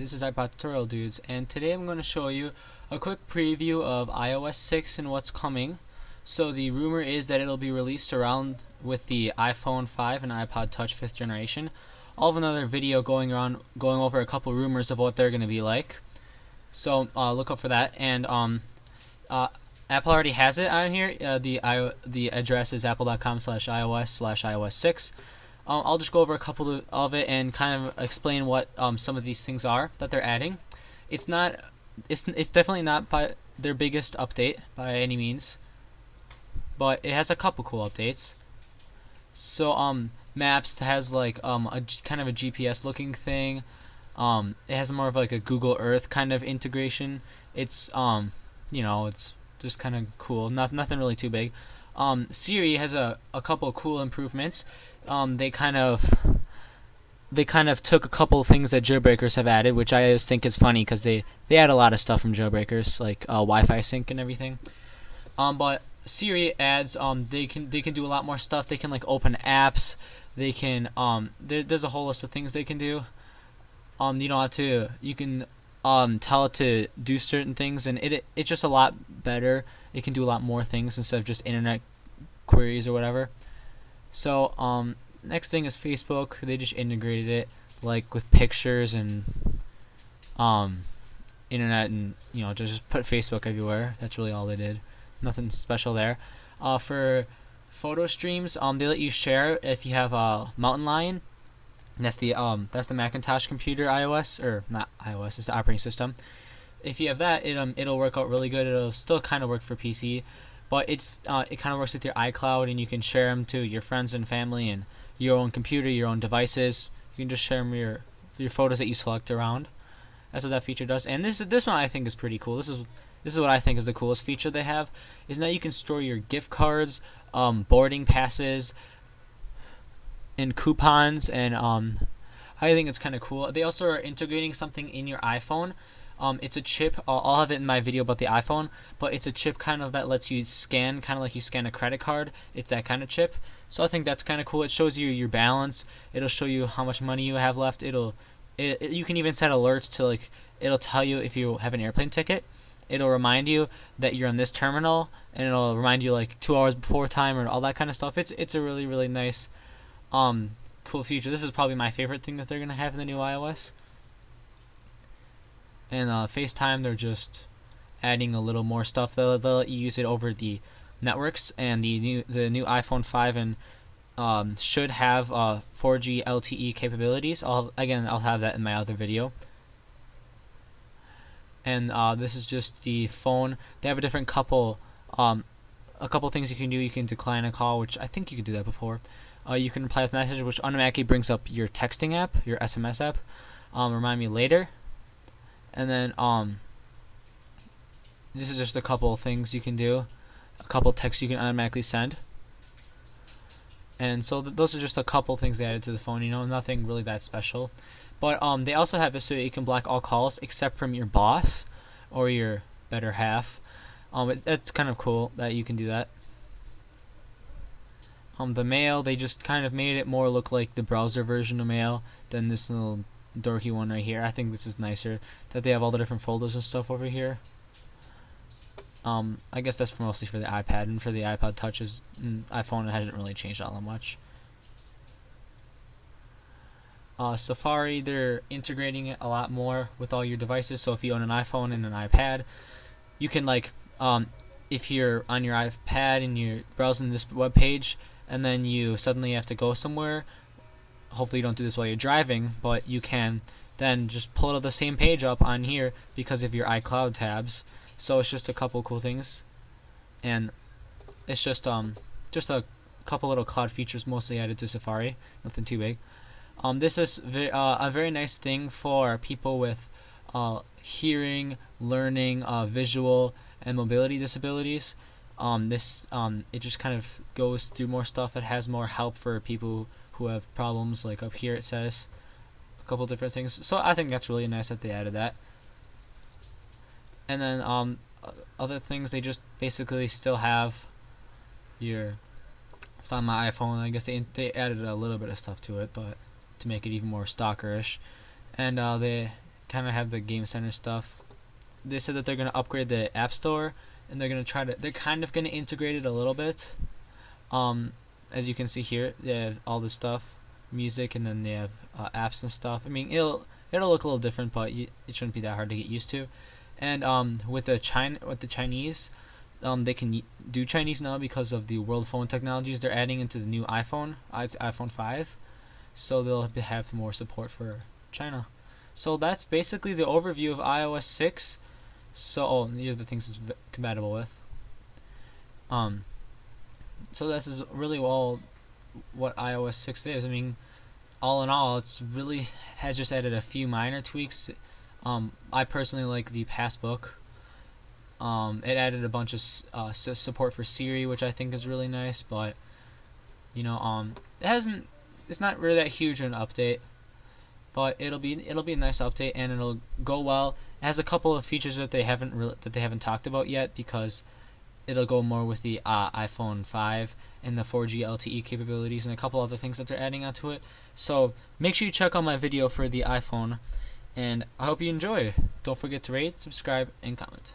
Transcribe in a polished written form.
this is ipodtutorialdudes, and today I'm going to show you a quick preview of iOS 6 and what's coming. So the rumor is that it'll be released around with the iPhone 5 and iPod Touch 5th generation. I'll have another video going over a couple rumors of what they're going to be like. So look up for that. And Apple already has it on here. The address is apple.com/iOS/iOS 6. I'll just go over a couple of it and kind of explain what some of these things are that they're adding. It's definitely not by their biggest update by any means, but it has a couple cool updates. So Maps has like a kind of a GPS looking thing. It has more of like a Google Earth kind of integration. It's it's just kind of cool. Nothing really too big. Siri has a couple of cool improvements. They kind of took a couple of things that jailbreakers have added, which I always think is funny because they add a lot of stuff from jailbreakers, like Wi-Fi sync and everything. But Siri adds they can do a lot more stuff. They can like open apps. They can there's a whole list of things they can do. You don't have to. You can tell it to do certain things, and it's just a lot better. It can do a lot more things instead of just internet queries or whatever. So next thing is Facebook. They just integrated it like with pictures and internet, and just put Facebook everywhere. That's really all they did. Nothing special there. For photo streams, they let you share if you have a Mountain Lion. That's the Macintosh computer iOS, or not iOS, it's the operating system. If you have that, it'll work out really good. It'll still kind of work for PC, but it kind of works with your iCloud, and you can share them to your friends and family and your own computer, your own devices. You can just share them your photos that you select around. That's what that feature does. And this one I think is pretty cool. This is what I think is the coolest feature they have, is now you can store your gift cards, boarding passes, and coupons, and I think it's kind of cool. They also are integrating something in your iPhone. It's a chip. I'll have it in my video about the iPhone, but it's a chip kind of that lets you scan, kind of like you scan a credit card. It's that kind of chip. So I think that's kind of cool. It shows you your balance. It'll show you how much money you have left. You can even set alerts to, like, it'll tell you if you have an airplane ticket. It'll remind you that you're on this terminal, and it'll remind you like 2 hours before time and all that kind of stuff. It's a really, really nice cool feature. This is probably my favorite thing that they're gonna have in the new iOS. And FaceTime, they're just adding a little more stuff. They'll let you use it over the networks, and the new iPhone 5 and should have 4G LTE capabilities. I'll have that in my other video. And this is just the phone. They have a couple things you can do. You can decline a call, which I think you could do that before. You can reply with message, which automatically brings up your texting app, your SMS app. Remind me later. And then this is just a couple things you can do, a couple texts you can automatically send. And so those are just a couple things they added to the phone. Nothing really that special. But they also have it so you can block all calls except from your boss or your better half. That's kind of cool that you can do that. The Mail, they just kind of made it more look like the browser version of Mail than this little dorky one right here. I think this is nicer that they have all the different folders and stuff over here. I guess that's mostly for the iPad, and for the iPod Touches and iPhone, it hasn't really changed all that much. Safari, they're integrating it a lot more with all your devices. So if you own an iPhone and an iPad, you can if you're on your iPad and you're browsing this web page, and then you suddenly have to go somewhere. Hopefully you don't do this while you're driving, but you can then just pull the same page up on here because of your iCloud tabs. So it's just a couple cool things, and it's just a couple little cloud features mostly added to Safari. Nothing too big. This is a very nice thing for people with hearing, learning, visual, and mobility disabilities. It just kind of goes through more stuff. It has more help for people who have problems. Like up here it says a couple different things. So I think that's really nice that they added that. And then other things, they just basically still have your, on my iPhone, I guess they added a little bit of stuff to it, but to make it even more stalkerish. And they kind of have the Game Center stuff. They said that they're gonna upgrade the App Store, and they're kind of gonna integrate it a little bit. As you can see here, they have all this stuff, music, and then they have apps and stuff. I mean, it'll look a little different, but it shouldn't be that hard to get used to. And with the Chinese, they can do Chinese now because of the World Phone technologies they're adding into the new iPhone 5. So they'll have more support for China. So that's basically the overview of iOS 6. So these are the things it's compatible with. So this is really all what iOS 6 is. I mean, all in all, it's really has just added a few minor tweaks. I personally like the Passbook. It added a bunch of support for Siri, which I think is really nice. But it's not really that huge an update. But it'll be a nice update, and it'll go well. It has a couple of features that they haven't talked about yet, because it'll go more with the iPhone 5 and the 4G LTE capabilities and a couple other things that they're adding onto it. So make sure you check out my video for the iPhone, and I hope you enjoy. Don't forget to rate, subscribe, and comment.